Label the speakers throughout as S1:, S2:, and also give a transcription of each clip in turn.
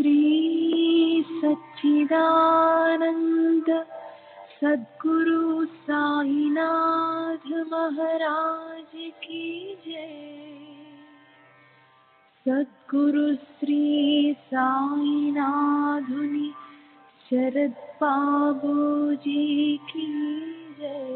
S1: श्री सच्चिदानंद सद्गुरु साईनाथ महाराज की जय। सद्गुरु श्री साईनाथुनि शरद बाबू जी की जय।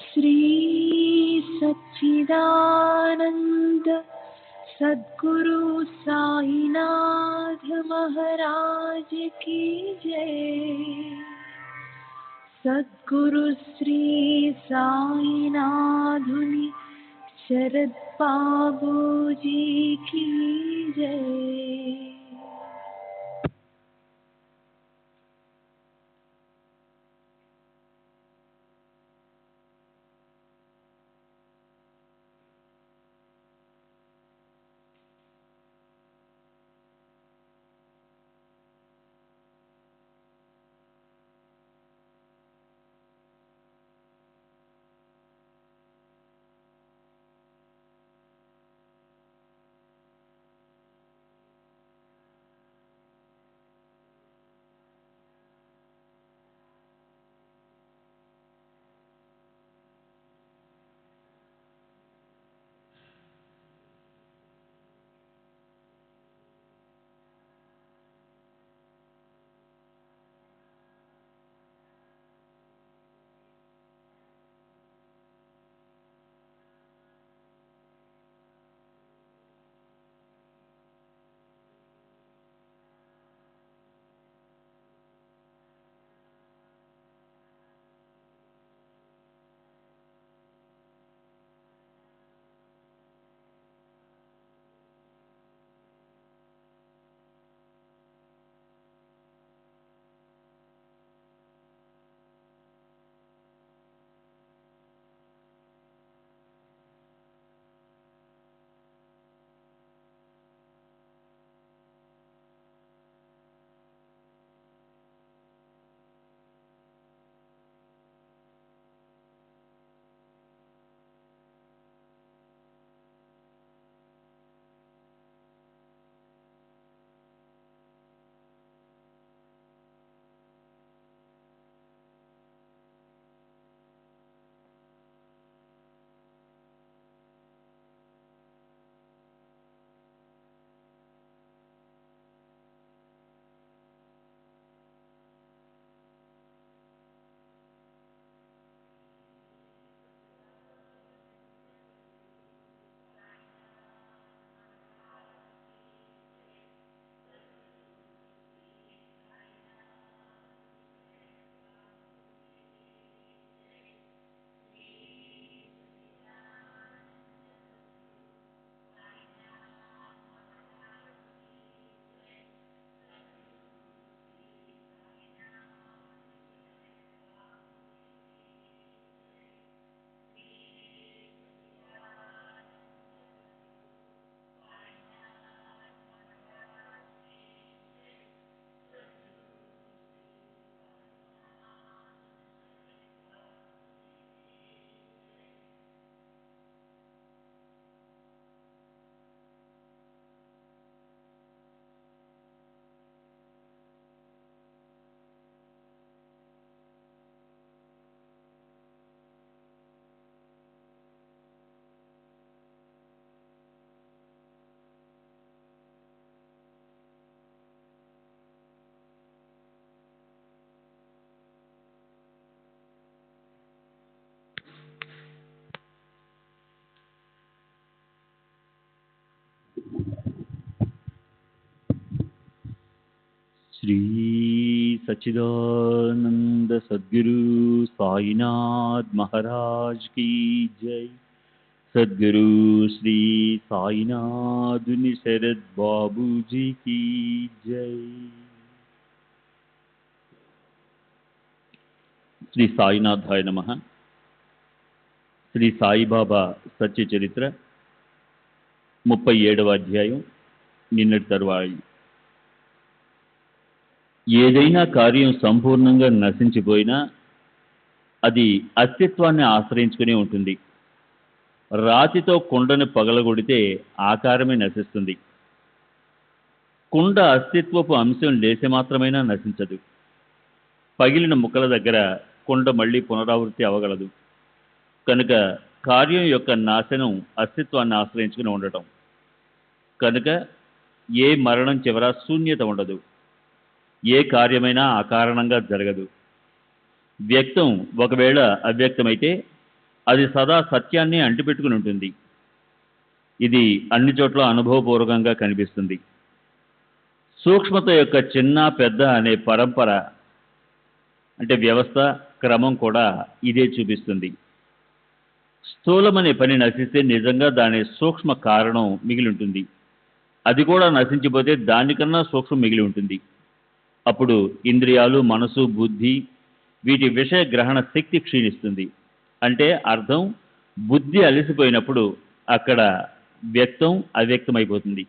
S1: श्री सच्चिदानंद सद्गुरु साईनाथ महाराज की जय। सद्गुरु श्री साईनाथुनि शरद बाबूजी की जय।
S2: श्री सच्चिदानंद सद्गुरु साईनाथ महाराज की जय। सद्गुरु श्री साईनाथ शरद बाबू जी की जय। श्री साईनाथाय नमः। శ్రీ సాయిబాబా సత్య చరిత్ర 37వ అధ్యాయం నిన్నటి తరువాయి. ఏదైనా కార్యం సంపూర్ణంగా నశించిపోయినా అది అస్తిత్వాన్ని ఆశ్రయించుకునే ఉంటుంది. రాతితో కుండను పగలగొడితే ఆకారమే నశిస్తుంది. కుండ అస్తిత్వపు అంశం లేసి మాత్రమైనా నశించదు. పగిలిన ముక్కల దగ్గర కుండ మళ్ళీ పునరావృత్తి అవ్వగలదు. కనుక కార్యం యొక్క నాశనం అస్తిత్వాన్ని ఆశ్రయించుకుని ఉండటం. కనుక ఏ మరణం చివర శూన్యత ఉండదు. ఏ కార్యమైనా అకారణంగా జరగదు. వ్యక్తం ఒకవేళ అవ్యక్తమైతే అది సదా సత్యాన్ని అంటిపెట్టుకుని ఉంటుంది. ఇది అన్ని చోట్ల అనుభవపూర్వకంగా కనిపిస్తుంది. సూక్ష్మత యొక్క చిన్న పెద్ద అనే పరంపర అంటే వ్యవస్థ క్రమం కూడా ఇదే చూపిస్తుంది. స్థూలమనే పని నశిస్తే నిజంగా దాని సూక్ష్మ కారణం మిగిలి ఉంటుంది. అది కూడా నశించిపోతే దానికన్నా సూక్ష్మం మిగిలి ఉంటుంది. అప్పుడు ఇంద్రియాలు, మనసు, బుద్ధి వీటి విషయ గ్రహణ శక్తి క్షీణిస్తుంది. అంటే అర్థం, బుద్ధి అలసిపోయినప్పుడు అక్కడ వ్యక్తం అవ్యక్తమైపోతుంది.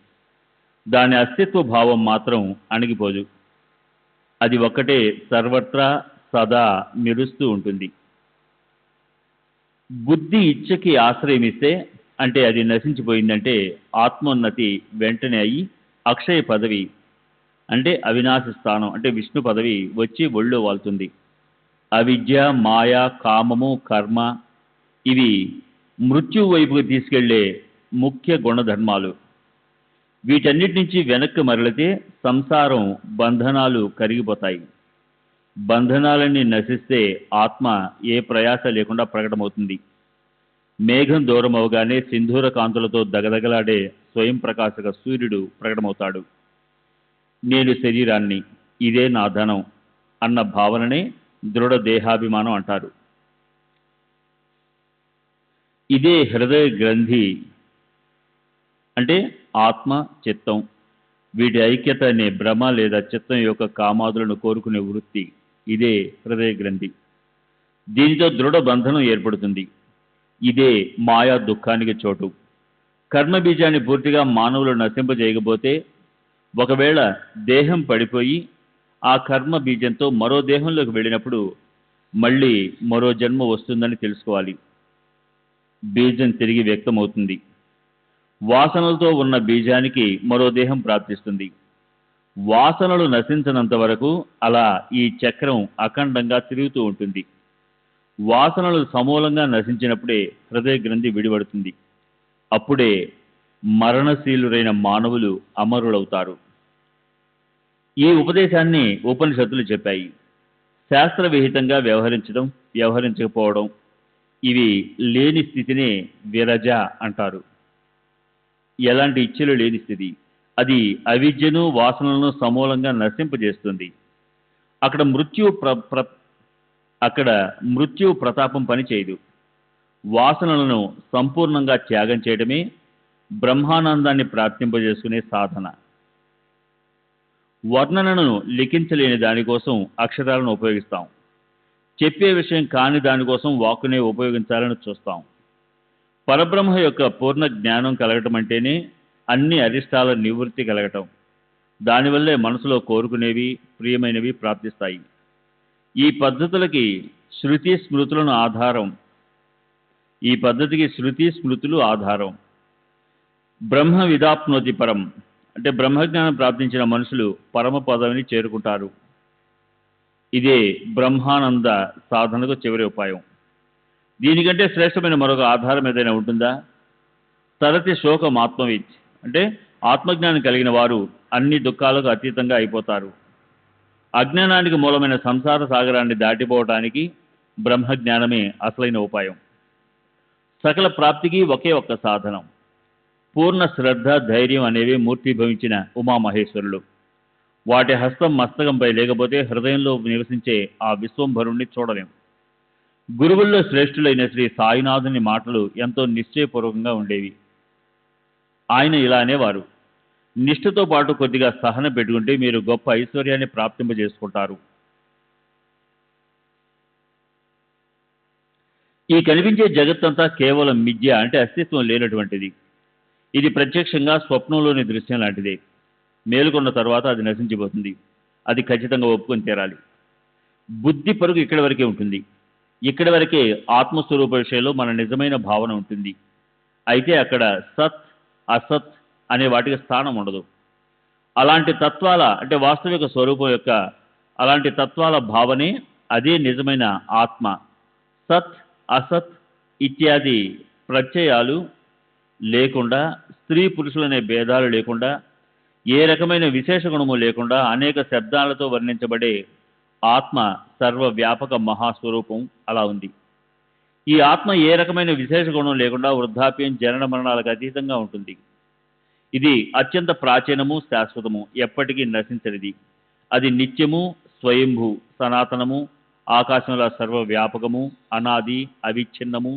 S2: దాని అస్తిత్వ భావం మాత్రం అణిగిపోదు. అది ఒక్కటే సర్వత్రా సదా మెరుస్తూ ఉంటుంది. బుద్ధి ఇచ్చకి ఆశ్రయమిస్తే అంటే అది నశించిపోయిందంటే ఆత్మోన్నతి వెంటనే అయ్యి అక్షయ పదవి అంటే అవినాశి స్థానం అంటే విష్ణు పదవి వచ్చి ఒళ్ళో వాళ్తుంది. అవిద్య, మాయ, కామము, కర్మ ఇవి మృత్యు వైపుకు తీసుకెళ్లే ముఖ్య గుణధర్మాలు. వీటన్నిటి నుంచి వెనక్కి మరలితే సంసారం బంధనాలు కరిగిపోతాయి. బంధనాలన్నీ నశిస్తే ఆత్మ ఏ ప్రయాస లేకుండా ప్రకటమవుతుంది. మేఘం దూరం అవగానే సింధూర కాంతులతో దగదగలాడే స్వయం ప్రకాశక సూర్యుడు ప్రకటమవుతాడు. నేను శరీరాన్ని, ఇదే నా ధనం అన్న భావననే దృఢ దేహాభిమానం అంటారు. ఇదే హృదయ గ్రంథి అంటే ఆత్మ, చిత్తం వీటి ఐక్యత అనే భ్రమ లేదా చిత్తం యొక్క కామాదులను కోరుకునే వృత్తి. ఇదే హృదయ గ్రంథి. దీనితో దృఢ బంధనం ఏర్పడుతుంది. ఇదే మాయా దుఃఖానికి చోటు. కర్మబీజాన్ని పూర్తిగా మానవులు నశింపజేయకపోతే ఒకవేళ దేహం పడిపోయి ఆ కర్మ బీజంతో మరో దేహంలోకి వెళ్ళినప్పుడు మళ్ళీ మరో జన్మ వస్తుందని తెలుసుకోవాలి. బీజం తిరిగి వ్యక్తమవుతుంది. వాసనలతో ఉన్న బీజానికి మరో దేహం ప్రాప్తిస్తుంది. వాసనలు నశించినంత వరకు అలా ఈ చక్రం అఖండంగా తిరుగుతూ ఉంటుంది. వాసనలు సమూలంగా నశించినప్పుడే హృదయ గ్రంథి విడిపడుతుంది. అప్పుడే మరణశీలురైన మానవులు అమరులవుతారు. ఈ ఉపదేశాన్ని ఉపనిషత్తులు చెప్పాయి. శాస్త్రవిహితంగా వ్యవహరించడం, వ్యవహరించకపోవడం ఇవి లేని స్థితినే విరజ అంటారు. ఎలాంటి ఇచ్చలు లేని స్థితి. అది అవిద్యను, వాసనలను సమూలంగా నశింపజేస్తుంది. అక్కడ మృత్యు ప్రతాపం పనిచేయదు. వాసనలను సంపూర్ణంగా త్యాగం చేయడమే బ్రహ్మానందాన్ని ప్రాప్తింపజేసుకునే సాధన. వర్ణనను లిఖించలేని దానికోసం అక్షరాలను ఉపయోగిస్తాం. చెప్పే విషయం కాని దానికోసం వాక్కునే ఉపయోగించాలని చూస్తాం. పరబ్రహ్మ యొక్క పూర్ణ జ్ఞానం కలగటం అంటేనే అన్ని అరిష్టాల నివృత్తి కలగటం. దానివల్లే మనసులో కోరుకునేవి, ప్రియమైనవి ప్రాప్తిస్తాయి. ఈ పద్ధతికి శృతి స్మృతులు ఆధారం. బ్రహ్మ విదాప్నోతి పరం అంటే బ్రహ్మజ్ఞానం ప్రాప్తించిన మనుషులు పరమ పదవిని చేరుకుంటారు. ఇదే బ్రహ్మానంద సాధనకు చివరి ఉపాయం. దీనికంటే శ్రేష్టమైన మరొక ఆధారం ఏదైనా ఉంటుందా? తరతి శోకం ఆత్మవిత్ అంటే ఆత్మజ్ఞానం కలిగిన వారు అన్ని దుఃఖాలకు అతీతంగా అయిపోతారు. అజ్ఞానానికి మూలమైన సంసార సాగరాన్ని దాటిపోవటానికి బ్రహ్మజ్ఞానమే అసలైన ఉపాయం. సకల ప్రాప్తికి ఒకే ఒక్క సాధనం. పూర్ణ శ్రద్ధ, ధైర్యం అనేవి మూర్తిభవించిన ఉమామహేశ్వరులు. వాటి హస్తం మస్తకంపై లేకపోతే హృదయంలో నివసించే ఆ విశ్వంభరుణ్ణి చూడలేం. గురువుల్లో శ్రేష్ఠులైన శ్రీ సాయినాథుని మాటలు ఎంతో నిశ్చయపూర్వకంగా ఉండేవి. ఆయన ఇలా అనేవారు: నిష్ఠతో పాటు కొద్దిగా సహన పెట్టుకుంటే మీరు గొప్ప ఐశ్వర్యాన్ని ప్రాప్తింపజేసుకుంటారు. ఈ కనిపించే జగత్తంతా కేవలం మిథ్య అంటే అస్తిత్వం లేనటువంటిది. ఇది ప్రత్యక్షంగా స్వప్నంలోని దృశ్యం లాంటిదే. మేలుకొన్న తర్వాత అది నశించిపోతుంది. అది ఖచ్చితంగా ఒప్పుకొని తీరాలి. బుద్ధి పరుగు ఇక్కడి వరకే ఉంటుంది. ఇక్కడి వరకే ఆత్మస్వరూప విషయంలో మన నిజమైన భావన ఉంటుంది. అయితే అక్కడ సత్, అసత్ అనే వాటికి స్థానం ఉండదు. అలాంటి తత్వాల అంటే వాస్తవిక స్వరూపం యొక్క అలాంటి తత్వాల భావనే అదే నిజమైన ఆత్మ. సత్, అసత్ ఇత్యాది ప్రత్యయాలు లేకుండా, స్త్రీ పురుషులనే భేదాలు లేకుండా, ఏ రకమైన విశేష గుణము లేకుండా అనేక శబ్దాలతో వర్ణించబడే ఆత్మ సర్వవ్యాపక మహాస్వరూపం అలా ఉంది. ఈ ఆత్మ ఏ రకమైన విశేష గుణం లేకుండా వృద్ధాప్యం, జనన మరణాలకు అతీతంగా ఉంటుంది. ఇది అత్యంత ప్రాచీనము, శాశ్వతము, ఎప్పటికీ నశించనిది. అది నిత్యము, స్వయంభూ, సనాతనము, ఆకాశంలో సర్వవ్యాపకము, అనాది, అవిచ్ఛిన్నము,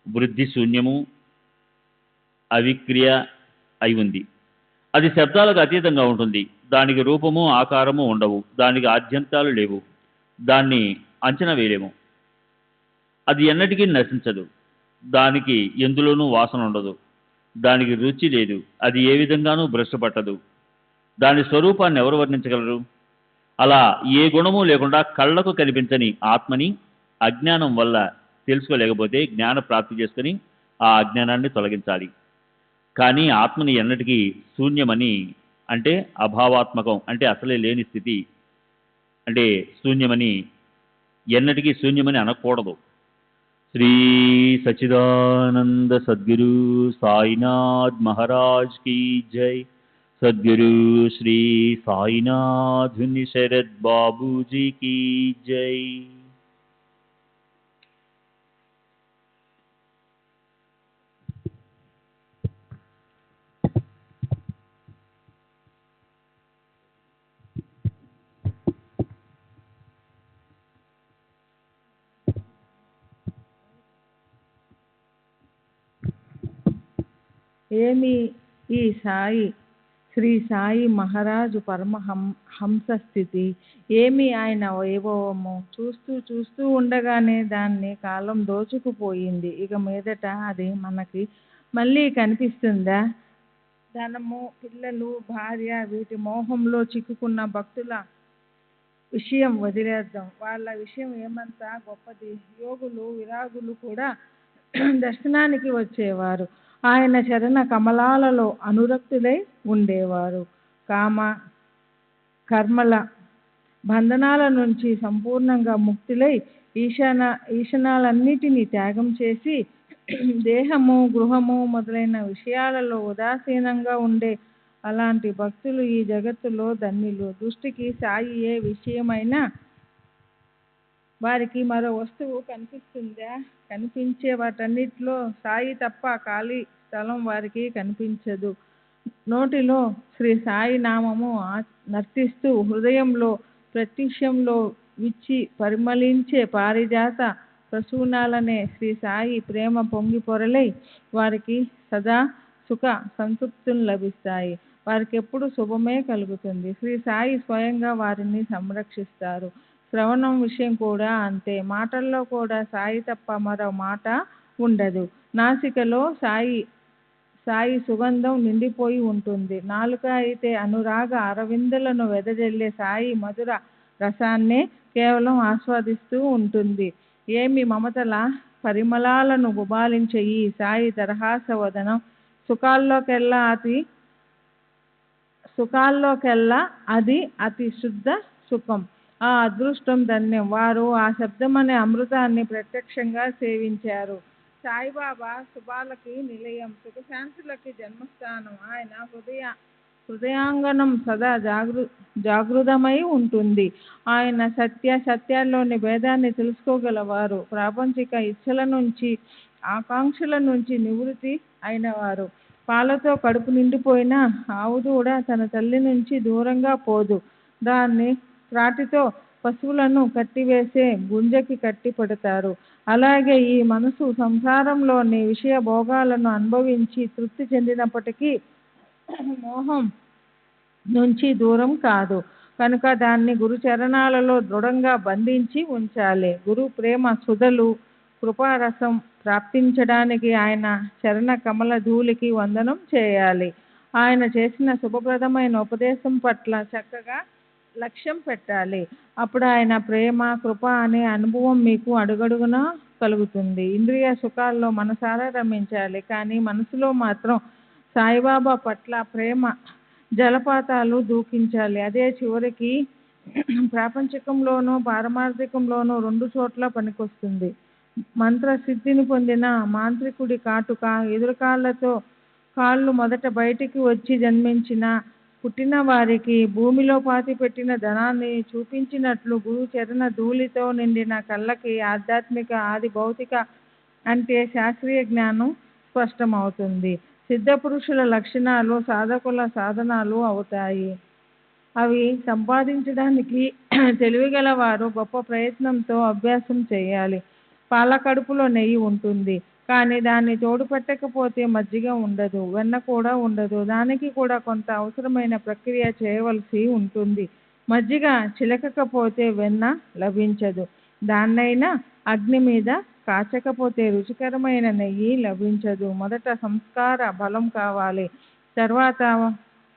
S2: వృద్ధి శూన్యము, అవిక్రియ అయి ఉంది. అది శబ్దాలకు అతీతంగా ఉంటుంది. దానికి రూపము, ఆకారము ఉండవు. దానికి ఆద్యంతాలు లేవు. దాన్ని అంచనా వేయలేము. అది ఎన్నటికీ నశించదు. దానికి ఎందులోనూ వాసన ఉండదు. దానికి రుచి లేదు. అది ఏ విధంగానూ భ్రష్టుపట్టదు. దాని స్వరూపాన్ని ఎవరు వర్ణించగలరు? అలా ఏ గుణము లేకుండా కళ్ళకు కనిపించని ఆత్మని అజ్ఞానం వల్ల తెలుసుకోలేకపోతే జ్ఞాన ప్రాప్తి చేసుకుని ఆ అజ్ఞానాన్ని తొలగించాలి. కానీ ఆత్మని ఎన్నటికీ శూన్యమని, అంటే అభావాత్మకం, అంటే అసలే లేని స్థితి, అంటే శూన్యమని, ఎన్నటికీ శూన్యమని అనకూడదు. శ్రీ సచ్చిదానంద సద్గురు సాయినాథ్ మహారాజ్ की जय. सद्गुरु श्री साईनाथ शरद बाबू जी की जय.
S3: ఏమి ఈ సాయి, శ్రీ సాయి మహారాజు హంస స్థితి, ఏమి ఆయన వైభవము! చూస్తూ చూస్తూ ఉండగానే దాన్ని కాలం దోచుకుపోయింది. ఇక మీదట అది మనకి మళ్ళీ కనిపిస్తుందా? ధనము, పిల్లలు, భార్య, వీటి మోహంలో చిక్కుకున్న భక్తుల విషయం వదిలేద్దాం. వాళ్ళ విషయం ఏమంత గొప్పది. యోగులు, విరాగులు కూడా దర్శనానికి వచ్చేవారు. ఆయన చరణ కమలాలలో అనురక్తులై ఉండేవారు. కామ కర్మల బంధనాల నుంచి సంపూర్ణంగా ముక్తులై ఈశనాలన్నిటినీ త్యాగం చేసి దేహము, గృహము మొదలైన విషయాలలో ఉదాసీనంగా ఉండే అలాంటి భక్తులు ఈ జగత్తులో ధన్యులు. దృష్టికి సాయి ఏ విషయమైనా వారికి మరో వస్తువు కనిపిస్తుందా? కనిపించే వాటన్నిటిలో సాయి తప్ప ఖాళీ స్థలం వారికి కనిపించదు. నోటిలో శ్రీ సాయి నామము నర్తిస్తూ హృదయంలో ప్రత్యక్షంలో విచ్చి పరిమళించే పారిజాత ప్రసూనాలనే శ్రీ సాయి ప్రేమ పొంగి పొరలై వారికి సదా సుఖ సంతృప్తులు లభిస్తాయి. వారికి ఎప్పుడు శుభమే కలుగుతుంది. శ్రీ సాయి స్వయంగా వారిని సంరక్షిస్తారు. శ్రవణం విషయం కూడా అంతే. మాటల్లో కూడా సాయి తప్ప మరో మాట ఉండదు. నాసికలో సాయి సుగంధం నిండిపోయి ఉంటుంది. నాలుక అయితే అనురాగ అరవిందులను వెదజల్లే సాయి మధుర రసాన్నే కేవలం ఆస్వాదిస్తూ ఉంటుంది. ఏమి మమతల పరిమళాలను గుబాలించే ఈ సాయి దరహాస వదనం! సుఖాల్లోకెల్లా అది అతి శుద్ధ సుఖం. ఆ అదృష్టం ధన్యం. వారు ఆ శబ్దమనే అమృతాన్ని ప్రత్యక్షంగా సేవించారు. సాయిబాబా శుభాలకి నిలయం, సుఖశాంతులకి జన్మస్థానం. ఆయన హృదయాంగనం సదా జాగృతమై ఉంటుంది. ఆయన సత్యాల్లోని భేదాన్ని తెలుసుకోగలవారు. ప్రాపంచిక ఇచ్చల నుంచి, ఆకాంక్షల నుంచి నివృత్తి అయినవారు. పాలతో కడుపు నిండిపోయిన ఆవు దూడ తన తల్లి నుంచి దూరంగా పోదు. దాన్ని త్రాటితో పశువులను కట్టివేసే గుంజకి కట్టి పెడతారు. అలాగే ఈ మనసు సంసారంలోని విషయ భోగాలను అనుభవించి తృప్తి చెందినప్పటికీ మోహం నుంచి దూరం కాదు. కనుక దాన్ని గురు చరణాలలో దృఢంగా బంధించి ఉంచాలి. గురు ప్రేమ సుధలు, కృపారసం ప్రాప్తించడానికి ఆయన చరణ కమల ధూళికి వందనం చేయాలి. ఆయన చేసిన శుభప్రదమైన ఉపదేశం పట్ల చక్కగా లక్ష్యం పెట్టాలి. అప్పుడు ఆయన ప్రేమ, కృప అనే అనుభవం మీకు అడుగడుగునా కలుగుతుంది. ఇంద్రియ సుఖాల్లో మనసారా రమించాలి. కానీ మనసులో మాత్రం సాయిబాబా పట్ల ప్రేమ జలపాతాలు దూకించాలి. అదే చివరికి ప్రాపంచికంలోనూ పారమార్థికంలోనూ రెండు చోట్ల పనికొస్తుంది. మంత్ర సిద్ధిని పొందిన మాంత్రికుడి కాటుక ఎదురుకాళ్లతో కాళ్ళు మొదట బయటికి వచ్చి జన్మించిన పుట్టిన వారికి భూమిలో పాతిపెట్టిన ధనాన్ని చూపించినట్లు గురు చరణ ధూళితో నిండిన కళ్ళకి ఆధ్యాత్మిక ఆది భౌతిక అంటే శాస్త్రీయ జ్ఞానం స్పష్టమవుతుంది. సిద్ధపురుషుల లక్షణాలు సాధకుల సాధనాలు అవుతాయి. అవి సంపాదించడానికి తెలివిగల వారు గొప్ప ప్రయత్నంతో అభ్యాసం చేయాలి. పాల కడుపులో నెయ్యి ఉంటుంది, కానీ దాన్ని తోడు పెట్టకపోతే మజ్జిగ ఉండదు, వెన్న కూడా ఉండదు. దానికి కూడా కొంత అవసరమైన ప్రక్రియ చేయవలసి ఉంటుంది. మజ్జిగ చిలకకపోతే వెన్న లభించదు. దాన్నైనా అగ్ని మీద కాచకపోతే రుచికరమైన నెయ్యి లభించదు. మొదట సంస్కార బలం కావాలి, తర్వాత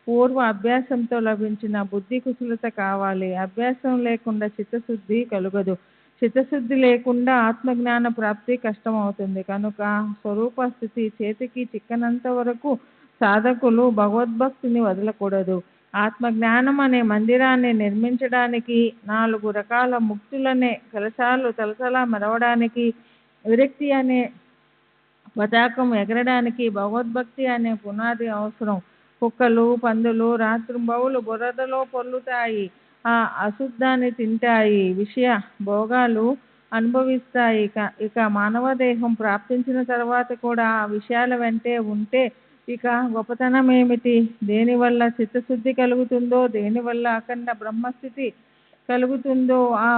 S3: పూర్వ అభ్యాసంతో లభించిన బుద్ధి కుశలత కావాలి. అభ్యాసం లేకుండా చిత్తశుద్ధి కలుగదు. చిత్తశుద్ధి లేకుండా ఆత్మజ్ఞాన ప్రాప్తి కష్టమవుతుంది. కనుక స్వరూప స్థితి చేతికి చిక్కనంత వరకు సాధకులు భగవద్భక్తిని వదలకూడదు. ఆత్మజ్ఞానం అనే మందిరాన్ని నిర్మించడానికి, 4 రకాల ముక్తులనే కలశాలు తలతలా మెరవడానికి, విరక్తి అనే పతాకం ఎగరడానికి భగవద్భక్తి అనే పునాది అవసరం. కుక్కలు పందులు రాత్రింబవళ్ళు బురదలో పొర్లుతాయి, ఆ అశుద్ధాన్ని తింటాయి, విషయ భోగాలు అనుభవిస్తాయి. ఇక మానవ దేహం ప్రాప్తించిన తర్వాత కూడా ఆ విషయాల వెంటే ఉంటే ఇక గొప్పతనం ఏమిటి? దేనివల్ల చిత్తశుద్ధి కలుగుతుందో, దేనివల్ల అఖండ బ్రహ్మస్థితి కలుగుతుందో ఆ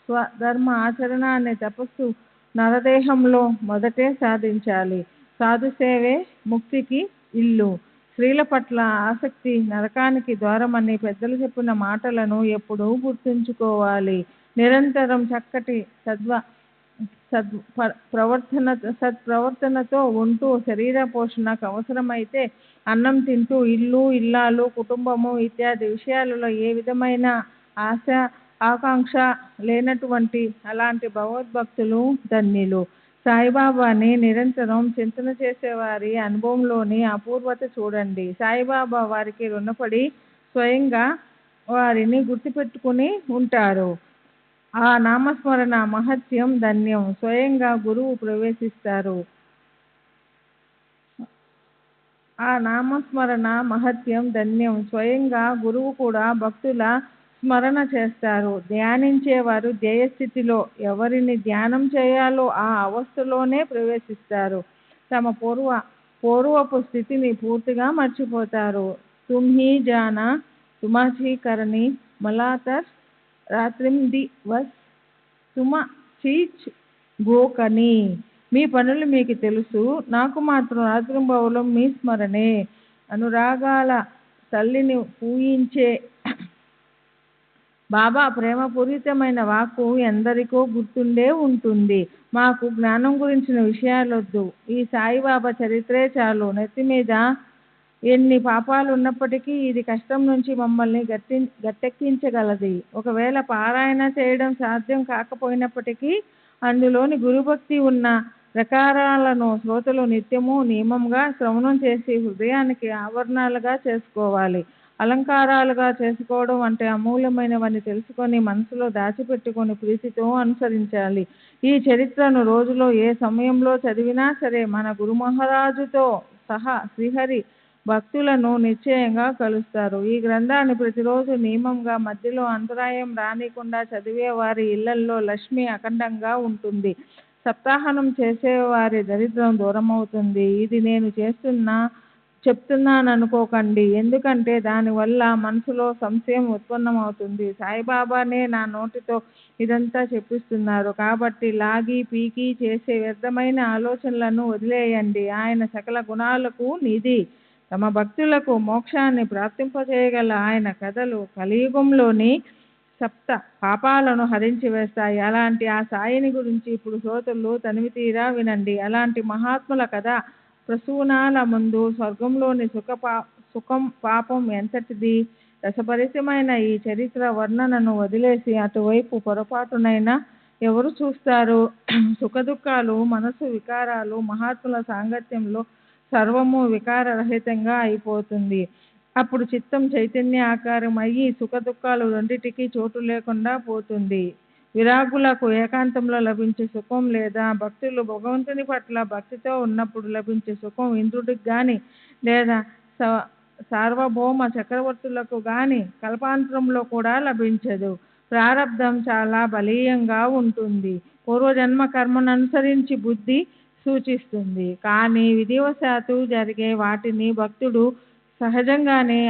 S3: స్వధర్మ ఆచరణ అనే తపస్సు నరదేహంలో మొదటే సాధించాలి. సాధుసేవే ముక్తికి ఇల్లు. స్త్రీల పట్ల ఆసక్తి నరకానికి ద్వారమని పెద్దలు చెప్పిన మాటలను ఎప్పుడూ గుర్తుంచుకోవాలి. నిరంతరం చక్కటి సత్ప్రవర్తనతో ఉంటూ శరీర పోషణకు అవసరమైతే అన్నం తింటూ ఇల్లు ఇల్లాలు కుటుంబము ఇత్యాది విషయాలలో ఏ విధమైన ఆశ ఆకాంక్ష లేనటువంటి అలాంటి భగవద్భక్తులు ధన్యులు. సాయిబాబాని నిరంతరం చింతన చేసేవారి అనుభవంలోని అపూర్వత చూడండి. సాయిబాబా వారికి రుణపడి స్వయంగా వారిని గుర్తుపెట్టుకుని ఉంటారు. ఆ నామస్మరణ మహత్యం ధన్యం. స్వయంగా గురువు ప్రవేశిస్తారు. ఆ నామస్మరణ మహత్యం ధన్యం. స్వయంగా గురువు కూడా భక్తుల స్మరణ చేస్తారు. ధ్యానించేవారు ధ్యేయస్థితిలో ఎవరిని ధ్యానం చేయాలో ఆ అవస్థలోనే ప్రవేశిస్తారు. తమ పూర్వపు స్థితిని పూర్తిగా మర్చిపోతారు. తుమ్హి జానా తుమాచి కరణి మలాతర్ రాత్రిం దివస్ తుమ చీచ్ గోకని. మీ పనులు మీకు తెలుసు, నాకు మాత్రం రాత్రింబవళ్ళు మీ స్మరణే. అనురాగాల తల్లిని పూయించే బాబా ప్రేమపూరితమైన వాక్కు ఎందరికో గుర్తుండే ఉంటుంది. మాకు జ్ఞానం గురించిన విషయాలొద్దు, ఈ సాయిబాబా చరిత్రే చాలు. నెత్తి మీద ఎన్ని పాపాలు ఉన్నప్పటికీ ఇది కష్టం నుంచి మమ్మల్ని గట్టెక్కించగలది. ఒకవేళ పారాయణ చేయడం సాధ్యం కాకపోయినప్పటికీ అందులోని గురుభక్తి ఉన్న ప్రకారాలను శ్రోతలు నిత్యము నియమంగా శ్రవణం చేసి హృదయానికి ఆవరణాలుగా చేసుకోవాలి. అలంకారాలుగా చేసుకోవడం అంటే అమూల్యమైనవని తెలుసుకొని మనసులో దాచిపెట్టుకొని ప్రీతితో అనుసరించాలి. ఈ చరిత్రను రోజులో ఏ సమయంలో చదివినా సరే మన గురు మహారాజుతో సహా శ్రీహరి భక్తులను నిశ్చయంగా కలుస్తారు. ఈ గ్రంథాన్ని ప్రతిరోజు నియమంగా మధ్యలో అంతరాయం రానికుండా చదివే వారి ఇళ్లల్లో లక్ష్మి అఖండంగా ఉంటుంది. సప్తాహనం చేసేవారి దరిద్రం దూరమవుతుంది. ఇది నేను చెప్తున్నాననుకోకండి, ఎందుకంటే దానివల్ల మనసులో సంశయం ఉత్పన్నమవుతుంది. సాయిబాబానే నా నోటితో ఇదంతా చెప్పిస్తున్నారు కాబట్టి లాగి పీకి చేసే వ్యర్థమైన ఆలోచనలను వదిలేయండి. ఆయన సకల గుణాలకు నిధి. తమ భక్తులకు మోక్షాన్ని ప్రాప్తింపజేయగల ఆయన కథలు కలియుగంలోని సప్త పాపాలను హరించి వేస్తాయి. అలాంటి ఆ సాయిని గురించి ఇప్పుడు శ్రోతలు తనివి తీరా వినండి. అలాంటి మహాత్ముల కథ ప్రసూనాల ముందు స్వర్గంలోని సుఖం పాపం ఎంతటిది? రసభరితమైన ఈ చరిత్ర వర్ణనను వదిలేసి అటువైపు పొరపాటునైనా ఎవరు చూస్తారు? సుఖదుఖాలు మనసు వికారాలు మహాత్ముల సాంగత్యంలో సర్వము వికారరహితంగా అయిపోతుంది. అప్పుడు చిత్తం చైతన్య ఆకారం అయ్యి సుఖదుఖాలు రెండిటికి చోటు లేకుండా పోతుంది. విరాగులకు ఏకాంతంలో లభించే సుఖం లేదా భక్తులు భగవంతుని పట్ల భక్తితో ఉన్నప్పుడు లభించే సుఖం ఇంద్రుడికి కానీ లేదా సార్వభౌమ చక్రవర్తులకు కానీ కల్పాంతరంలో కూడా లభించదు. ప్రారబ్ధం చాలా బలీయంగా ఉంటుంది. పూర్వజన్మ కర్మను అనుసరించి బుద్ధి సూచిస్తుంది. కానీ విధివశాత్తు జరిగే వాటిని భక్తుడు సహజంగానే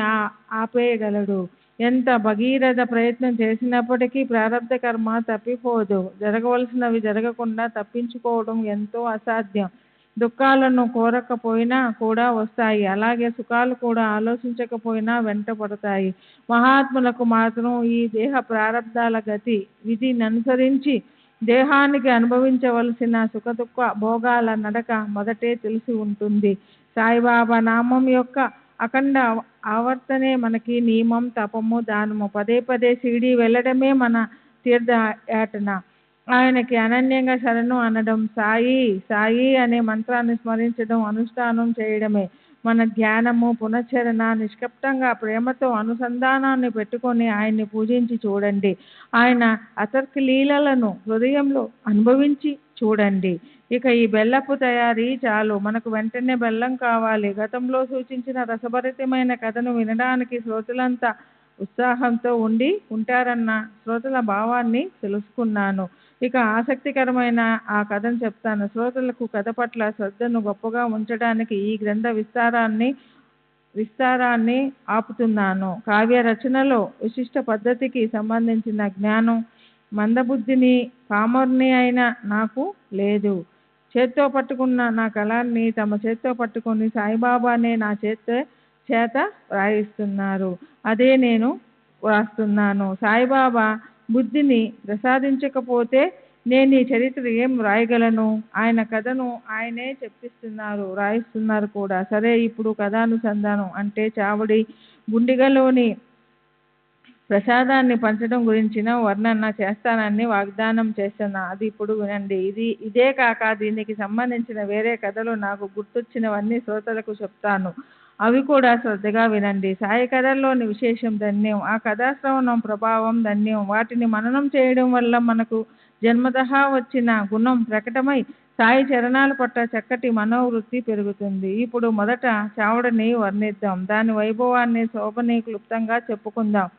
S3: ఆపేయగలడు. ఎంత భగీరథ ప్రయత్నం చేసినప్పటికీ ప్రారబ్ధ కర్మ తప్పిపోదు. జరగవలసినవి జరగకుండా తప్పించుకోవడం ఎంతో అసాధ్యం. దుఃఖాలను కోరకపోయినా కూడా వస్తాయి, అలాగే సుఖాలు కూడా ఆలోచించకపోయినా వెంట పడతాయి. మహాత్ములకు మాత్రం ఈ దేహ ప్రారబ్ధాల గతి విధిని అనుసరించి దేహానికి అనుభవించవలసిన సుఖదుఖ భోగాల నడక మొదటే తెలిసి ఉంటుంది. సాయిబాబా నామం యొక్క అఖండ ఆవర్తనే మనకి నియమం, తపము, దానము. పదే పదే షిరిడీ వెళ్ళడమే మన తీర్థయాటన. ఆయనకి అనన్యంగా శరణు అనడం, సాయి సాయి అనే మంత్రాన్ని స్మరించడం, అనుష్ఠానం చేయడమే మన ధ్యానము. పునశ్చరణ నిష్కప్తంగా ప్రేమతో అనుసంధానాన్ని పెట్టుకొని ఆయన్ని పూజించి చూడండి. ఆయన అతర్క లీలలను హృదయంలో అనుభవించి చూడండి. ఇక ఈ బెల్లపు తయారీ చాలు, మనకు వెంటనే బెల్లం కావాలి. గతంలో సూచించిన రసభరితమైన కథను వినడానికి శ్రోతలంతా ఉత్సాహంతో ఉంటారన్న శ్రోతల భావాన్ని తెలుసుకున్నాను. ఇక ఆసక్తికరమైన ఆ కథను చెప్తాను. శ్రోతలకు కథ పట్ల శ్రద్ధను గొప్పగా ఉంచడానికి ఈ గ్రంథ విస్తారాన్ని ఆపుతున్నాను. కావ్య రచనలో విశిష్ట పద్ధతికి సంబంధించిన జ్ఞానం మందబుద్ధిని, పామరుని అయిన నాకు లేదు. చేత్తో పట్టుకున్న నా కళాన్ని తమ చేత్తో పట్టుకొని సాయిబాబానే నా చేత వ్రాయిస్తున్నారు. అదే నేను వ్రాస్తున్నాను. సాయిబాబా బుద్ధిని ప్రసాదించకపోతే నేను ఈ చరిత్ర ఏం వ్రాయగలను? ఆయన కథను ఆయనే చెప్పిస్తున్నారు, వ్రాయిస్తున్నారు కూడా. సరే, ఇప్పుడు కథానుసంధానం అంటే చావడి గుండిగలోని ప్రసాదాన్ని పంచడం గురించిన వర్ణన చేస్తానని వాగ్దానం చేస్తున్నా. అది ఇప్పుడు వినండి. ఇదే కాక దీనికి సంబంధించిన వేరే కథలు నాకు గుర్తొచ్చినవన్నీ శ్రోతలకు చెప్తాను. అవి కూడా శ్రద్ధగా వినండి. సాయి కథల్లోని విశేషం ధన్యం, ఆ కథాశ్రవణం ప్రభావం ధన్యం. వాటిని మననం చేయడం వల్ల మనకు జన్మతః వచ్చిన గుణం ప్రకటమై సాయి చరణాల పట్ల చక్కటి మనోవృత్తి పెరుగుతుంది. ఇప్పుడు మొదట చావడిని వర్ణిద్దాం, దాని వైభవాన్ని, శోభని క్లుప్తంగా చెప్పుకుందాం.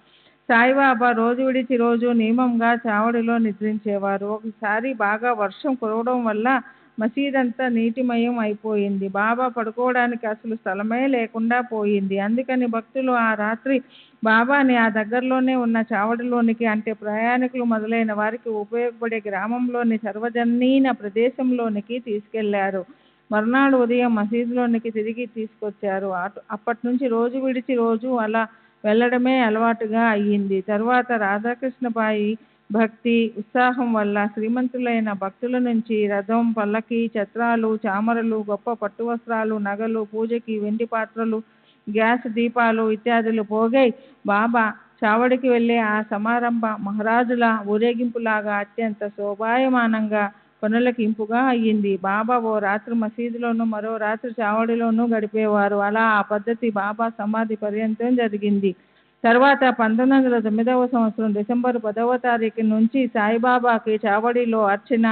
S3: సాయిబాబా రోజు విడిచి రోజు నియమంగా చావడిలో నిద్రించేవారు. ఒకసారి బాగా వర్షం కురవడం వల్ల మసీదంతా నీటిమయం అయిపోయింది. బాబా పడుకోవడానికి అసలు స్థలమే లేకుండా పోయింది. అందుకని భక్తులు ఆ రాత్రి బాబాని ఆ దగ్గరలోనే ఉన్న చావడిలోనికి, అంటే ప్రయాణికులు మొదలైన వారికి ఉపయోగపడే గ్రామంలోని సర్వజనీన ప్రదేశంలోనికి తీసుకెళ్లారు. మరునాడు ఉదయం మసీదులోనికి తిరిగి తీసుకొచ్చారు. అప్పటి నుంచి రోజు విడిచి రోజు అలా వెళ్ళడమే అలవాటుగా అయ్యింది. తర్వాత రాధాకృష్ణబాయి భక్తి ఉత్సాహం వల్ల శ్రీమంతులైన భక్తుల నుంచి రథం, పల్లకి, ఛత్రాలు, చామరలు, గొప్ప పట్టు వస్త్రాలు, నగలు, పూజకి వెండి పాత్రలు, గ్యాస్ దీపాలు ఇత్యాదులు పోగై బాబా చావడికి వెళ్ళే ఆ సమారంభ మహారాజుల ఊరేగింపులాగా అత్యంత శోభాయమానంగా కనులకి ఇంపుగా అయ్యింది. బాబా ఓ రాత్రి మసీదులోను, మరో రాత్రి చావడిలోనూ గడిపేవారు. అలా ఆ పద్ధతి బాబా సమాధి పర్యంతం జరిగింది. తర్వాత 1909 సంవత్సరం డిసెంబర్ 10వ తారీఖు నుంచి సాయిబాబాకి చావడిలో అర్చన,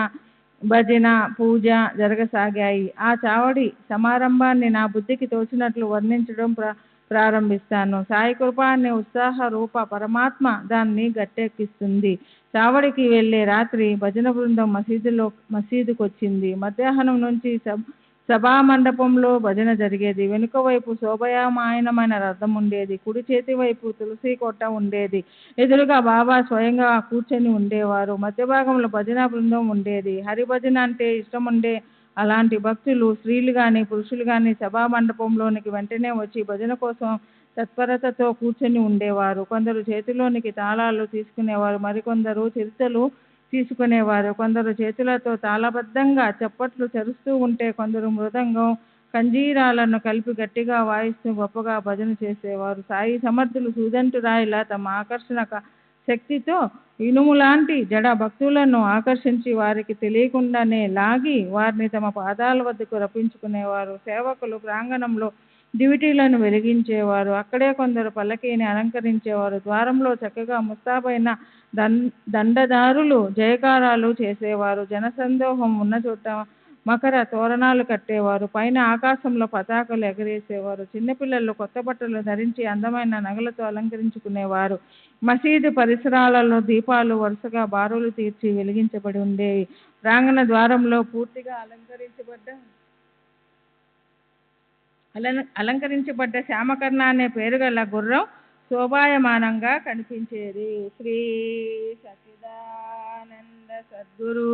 S3: భజన, పూజ జరగసాగాయి. ఆ చావడి సమారంభాన్ని నా బుద్ధికి తోచినట్లు వర్ణించడం ప్రారంభిస్తాను. సాయి కృప అనే ఉత్సాహ రూప పరమాత్మ దాన్ని గట్టెక్కిస్తుంది. చావడికి వెళ్ళే రాత్రి భజన బృందం మసీదుకొచ్చింది. మధ్యాహ్నం నుంచి సభా మండపంలో భజన జరిగేది. వెనుక వైపు శోభాయమానమైన రథం ఉండేది. కుడి చేతి వైపు తులసి కోట ఉండేది. ఎదురుగా బాబా స్వయంగా కూర్చొని ఉండేవారు. మధ్య భాగంలో భజన బృందం ఉండేది. హరిభజన అంటే ఇష్టముండే అలాంటి భక్తులు, స్త్రీలు కానీ పురుషులు కానీ సభా మండపంలోనికి వెంటనే వచ్చి భజన కోసం తత్పరతతో కూర్చొని ఉండేవారు. కొందరు చేతిలోనికి తాళాలు తీసుకునేవారు, మరికొందరు చిరుతలు తీసుకునేవారు. కొందరు చేతులతో తాళబద్ధంగా చప్పట్లు చరుస్తూ ఉంటే, కొందరు మృదంగం, కంజీరాలను కలిపి గట్టిగా వాయిస్తూ గొప్పగా భజన చేసేవారు. సాయి సమర్థులు సూదంటురాయిలా తమ ఆకర్షణ శక్తితో ఇనుములాంటి జడ భక్తులను ఆకర్షించి వారికి తెలియకుండానే లాగి వారిని తమ పాదాల వద్దకు రప్పించుకునేవారు. సేవకులు ప్రాంగణంలో దివిటీలను వెలిగించేవారు. అక్కడే కొందరు పల్లకీని అలంకరించేవారు. ద్వారంలో చక్కగా ముస్తాబైన దండదారులు జయకారాలు చేసేవారు. జనసందోహం ఉన్న చోట మకర తోరణాలు కట్టేవారు. పైన ఆకాశంలో పతాకలు ఎగరేసేవారు. చిన్నపిల్లలు కొత్త బట్టలు ధరించి అందమైన నగలతో అలంకరించుకునేవారు. మసీదు పరిసరాలలో దీపాలు వరుసగా బారులు తీర్చి వెలిగించబడి ఉండేవి. ప్రాంగణ ద్వారంలో పూర్తిగా అలంకరించబడ్డ శ్యామకర్ణ అనే పేరు గల గుర్రం శోభాయమానంగా కనిపించేది. శ్రీ సచ్చిదానంద సద్గురు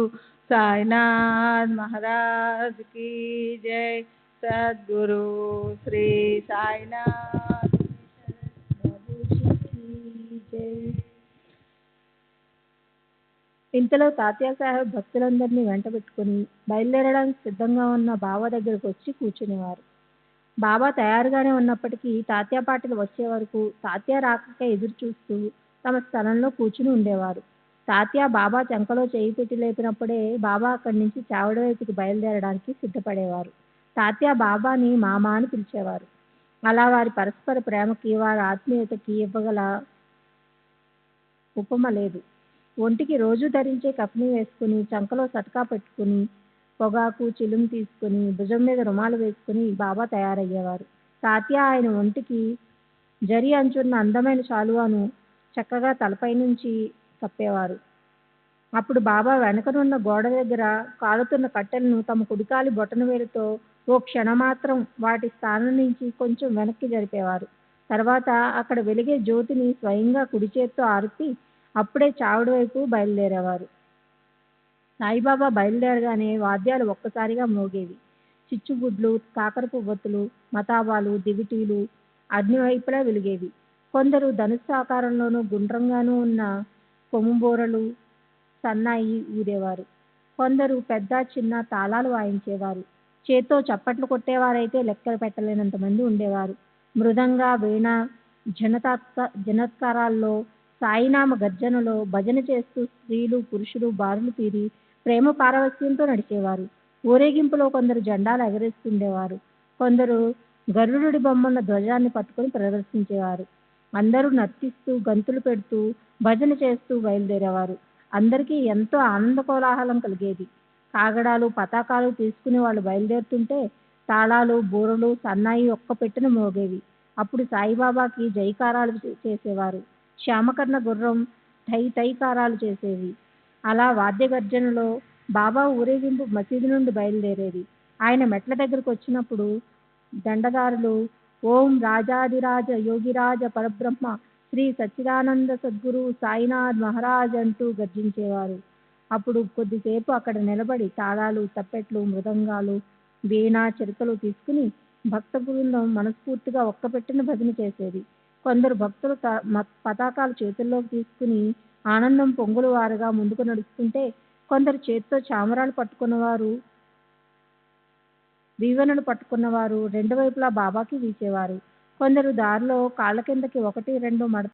S3: సాయినాథ్ మహారాజ్ की जय। सद्गुरु श्री साईनाथ प्रभु की जय। ఇంతలో తాత్యా సాహెబ్ భక్తులందరినీ వెంటబెట్టుకుని బయలుదేరడానికి సిద్ధంగా ఉన్న బాబా దగ్గరకు వచ్చి కూర్చునేవారు. బాబా తయారుగానే ఉన్నప్పటికీ తాత్యా పాటలు వచ్చే వరకు తాత్యా రాకకై ఎదురు చూస్తూ తమ స్థలంలో కూర్చుని ఉండేవారు. తాత్యా బాబా చంకలో చేయి పెట్టి లేపినప్పుడే బాబా అక్కడి నుంచి చావడి వైపుకి బయలుదేరడానికి సిద్ధపడేవారు. తాత్యా బాబాని మామా అని పిలిచేవారు. అలా వారి పరస్పర ప్రేమకి, వారి ఆత్మీయతకి ఇవ్వగల ఉపమ లేదు. ఒంటికి రోజు ధరించే కఫ్ని వేసుకుని, చంకలో సటకా పెట్టుకుని, పొగాకు చిలుము తీసుకుని, భుజం మీద రుమాలు వేసుకుని బాబా తయారయ్యేవారు. తాత్యా ఆయన ఒంటికి జరి అంచున్న అందమైన శాలువాను చక్కగా తలపై నుంచి కప్పేవారు. అప్పుడు బాబా వెనకనున్న గోడ దగ్గర కాలుతున్న కట్టెలను తమ కుడికాలి బొటనవేలుతో ఓ క్షణమాత్రం వాటి స్థానం నుంచి కొంచెం వెనక్కి జరిపేవారు. తర్వాత అక్కడ వెలిగే జ్యోతిని స్వయంగా కుడి చేత్తో ఆర్పి అప్పుడే చావుడి వైపు బయలుదేరేవారు. సాయిబాబా బయలుదేరగానే వాద్యాలు ఒక్కసారిగా మోగేవి. చిచ్చుబుడ్లు, కాకర పువ్వొత్తులు, మతాబాలు, దివిటీలు అగ్ని వైపులా వెలిగేవి. కొందరు ధనుస్సు ఆకారంలోనూ గుండ్రంగానూ ఉన్న కొమ్ముబోరలు, సన్నాయి ఊదేవారు. కొందరు పెద్ద చిన్న తాళాలు వాయించేవారు. చేత్తో చప్పట్లు కొట్టేవారైతే లెక్కలు పెట్టలేనంత మంది ఉండేవారు. మృదంగ, వీణ, జనత్కారాల్లో, సాయినామ గర్జనలో భజన చేస్తూ స్త్రీలు పురుషులు బారులు తీరి ప్రేమ పారవస్యంతో నడిచేవారు. ఊరేగింపులో కొందరు జెండాలు ఎగరేస్తుండేవారు. కొందరు గరుడుడి బొమ్మన్న ధ్వజాన్ని పట్టుకుని ప్రదర్శించేవారు. అందరూ నర్తిస్తూ గంతులు పెడుతూ భజన చేస్తూ బయలుదేరేవారు. అందరికీ ఎంతో ఆనంద కోలాహలం కలిగేది. కాగడాలు పతాకాలు తీసుకుని వాళ్ళు బయలుదేరుతుంటే తాళాలు బూరలు సన్నాయి ఒక్క పెట్టిన మోగేవి. అప్పుడు సాయిబాబాకి జైకారాలు చేసేవారు. శ్యామకర్ణ గుర్రం టై టైకారాలు చేసేవి. అలా వాద్యగర్జనలో బాబా ఊరేగింపు మసీదు నుండి బయలుదేరేది. ఆయన మెట్ల దగ్గరకు వచ్చినప్పుడు దండదారులు ఓం రాజాదిరాజ యోగిరాజ పరబ్రహ్మ శ్రీ సచ్చిదానంద సద్గురు సాయినాథ్ మహారాజ్ అంటూ గర్జించేవారు. అప్పుడు కొద్దిసేపు అక్కడ నిలబడి తాళాలు, తప్పెట్లు, మృదంగాలు, వీణ, చిరకలు తీసుకుని భక్త బృందం మనస్ఫూర్తిగా ఒక్కపెట్టిన భజన చేసేది. కొందరు భక్తులు పతాకాలు చేతుల్లోకి తీసుకుని ఆనందం పొంగులు వారుగా ముందుకు నడుస్తుంటే కొందరు చేత్తో చామరాలు పట్టుకున్నవారు, వీవనలు పట్టుకున్నవారు రెండు వైపులా బాబాకి వీచేవారు. కొందరు దారిలో కాళ్ళ కిందకి 1, 2 మడత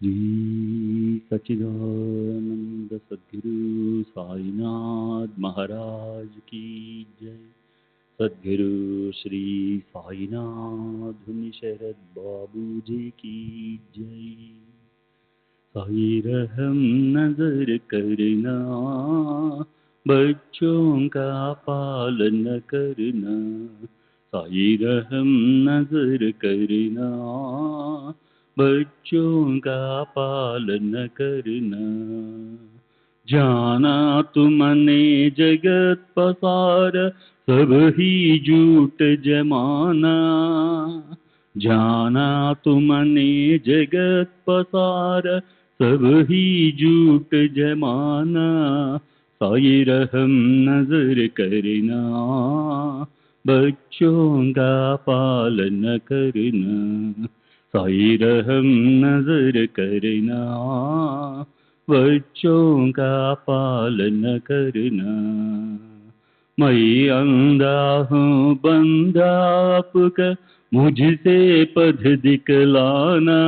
S2: श्री सच्चिदानंद सद्गुरु साईनाथ महाराज की जय। सद्गुरु श्री साईनाथ धुनी शरद बाबू जी की जय। साई रहम नजर करना, बच्चों का पालन करना। साई रहम नजर करना, बच्चों का पालन करना। जाना तुमने जगत पसार, सब ही झूठ जमाना। जाना तुमने जगत पसार, सब ही झूठ जमाना। साई रहम नजर करना, बच्चों का पालन करना। साई रहम नजर करना, बच्चों का पालन करना। मैं अंधा हूँ बंदा आपका, मुझसे पथ दिखलाना।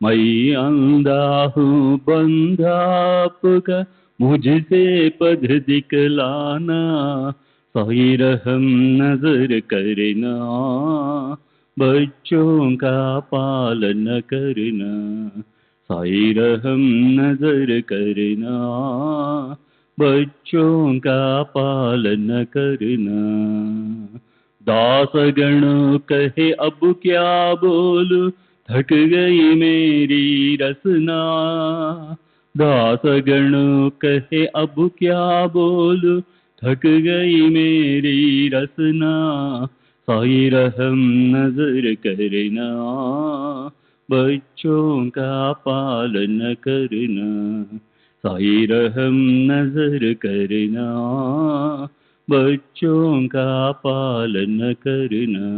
S2: मैं अंधा हूँ बंदा आपका, मुझसे पथ दिखलाना। साई रहम नजर करना, बच्चों का पालन करना। साई रहम नजर करना, बच्चों का पालन करना। दासगण कहे अब क्या बोलूं, थक गई मेरी रसना। दासगण कहे अब क्या बोलूं, थक गई मेरी रसना। साई रहम नजर करना, बच्चों का पालन करना। साई रहम नजर करना, बच्चों का पालन करना।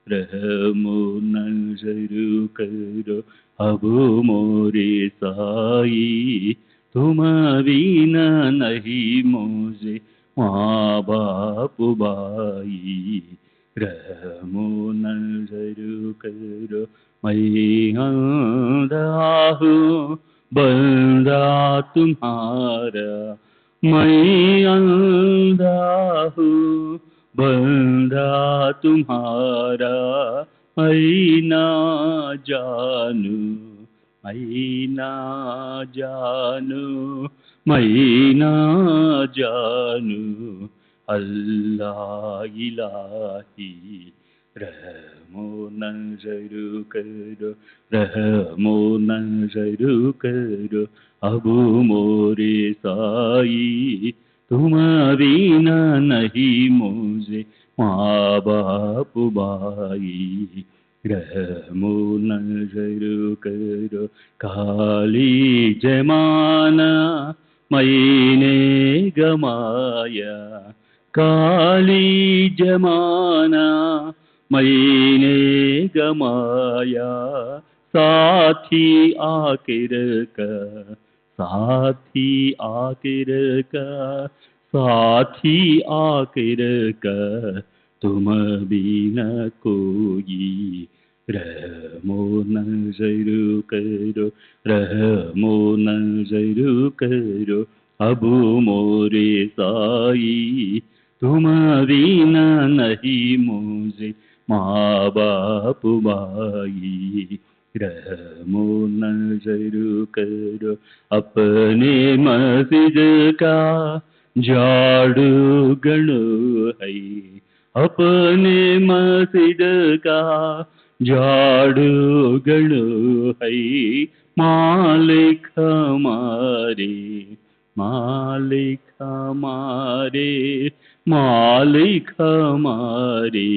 S2: रहमो नजर करो अब मोरे साई, तुम बिना नहीं मुझे माँ बाप भाई। रहमो नजर करो मैं अंधा हूँ बंदा तुम्हारा। मैं अंधा हूँ बंदा तुम्हारा। मैं ना जानू, मैं ना जानू, मैं ना जानू अल्लाह इलाही। रहमो नजर करो, रहमो नजर करो अब मोरे साई। तुम बिना नहीं मुझे माँ बाप भाई। रहमो नजर करो काली जमाना मैंने गमाया। काली जमाना मैंने गमाया। साथी आखिर का, साथी आखिर का, साथी आखिर का तुम बिना कोई। रहमो नजर करो, रहमो नजर करो अब मोरे साई। तुम बिना नहीं मुझे माँ बाप भाई। रहमो नजर करो अपने मस्जिद का झाड़ू गणो है। अपने मस्जिद का झाड़ू गणो है। मालिक हमारे, मालिक हमारे, मालिक हमारे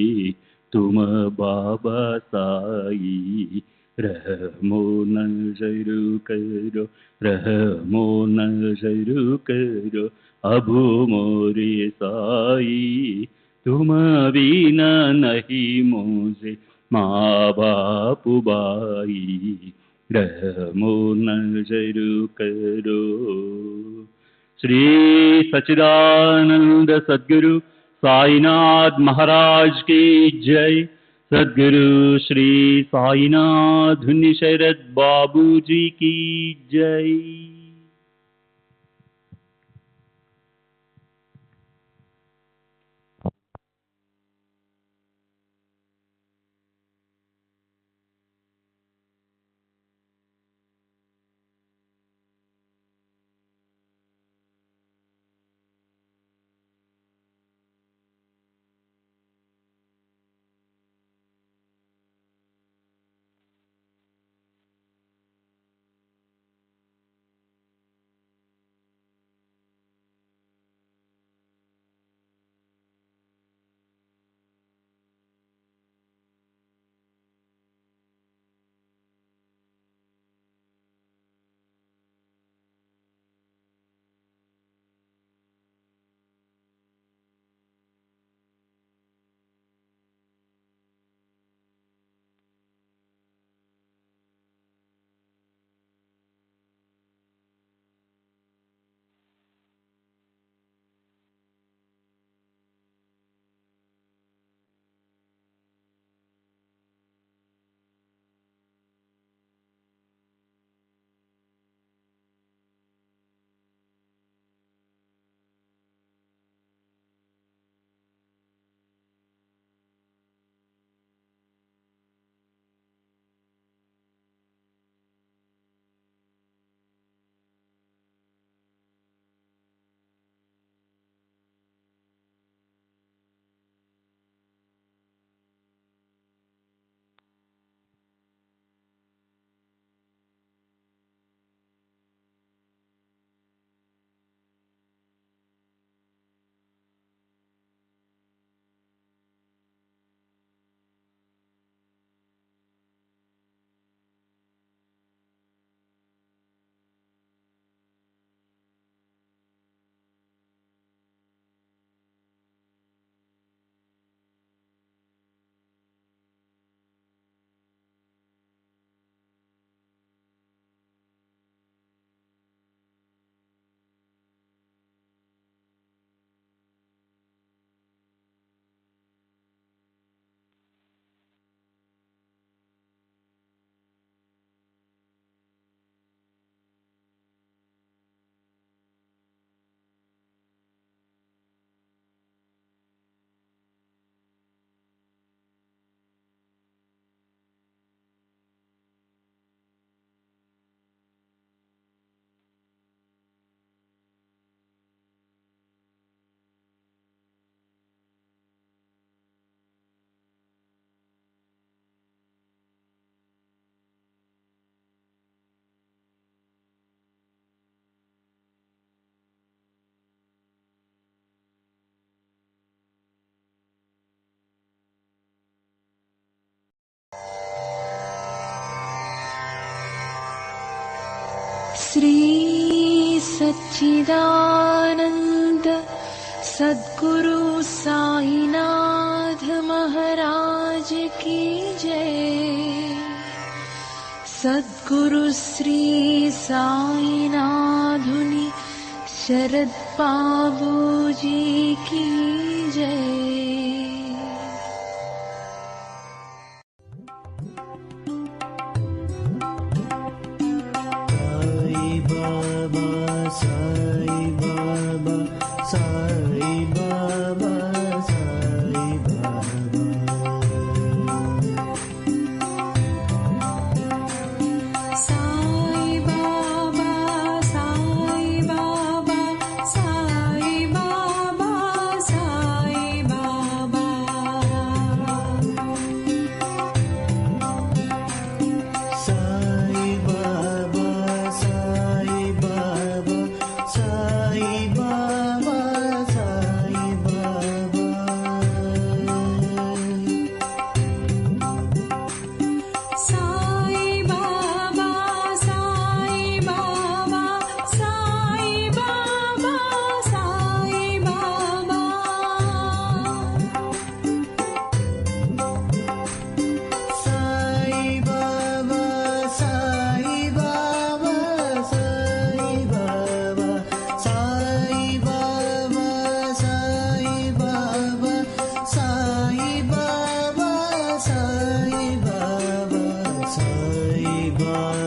S2: तुम बाबा साई। रहमो नजर करो, रहमो नजर करो अब मोरे साई। तुम बिना नहीं मुझे माँ बाप भाई। रहमो नजर करो। श्री सच्चिदानंद सद्गुरु साईनाथ महाराज की जय। सद्गुरु श्री साईनाथ शरद बाबू जी की जय।
S1: श्री सच्चिदानंद सद्गुरु साईनाथ महाराज की जय। सद्गुरु श्री साईनाथुनि शरद बाबू जी की जय।
S4: Sai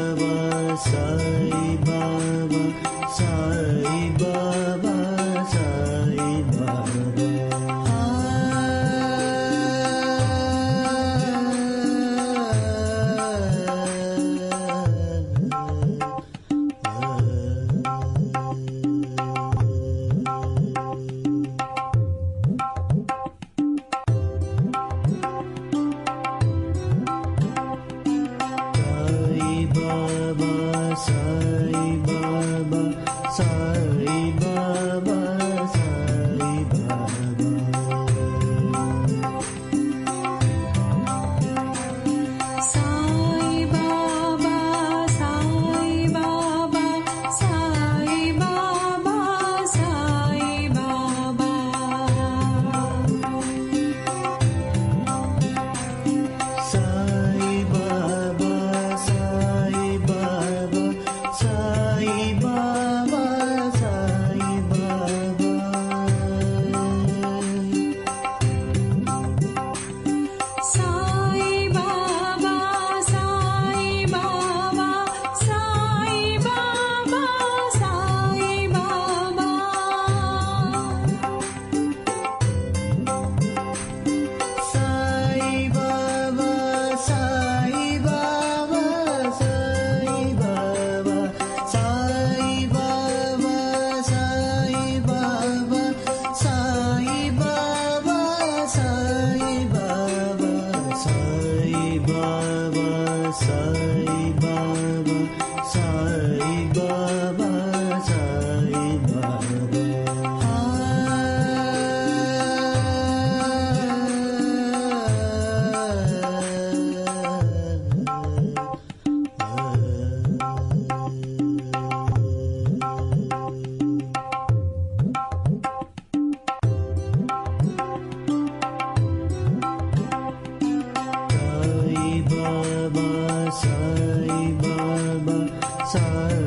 S4: Baba, Sai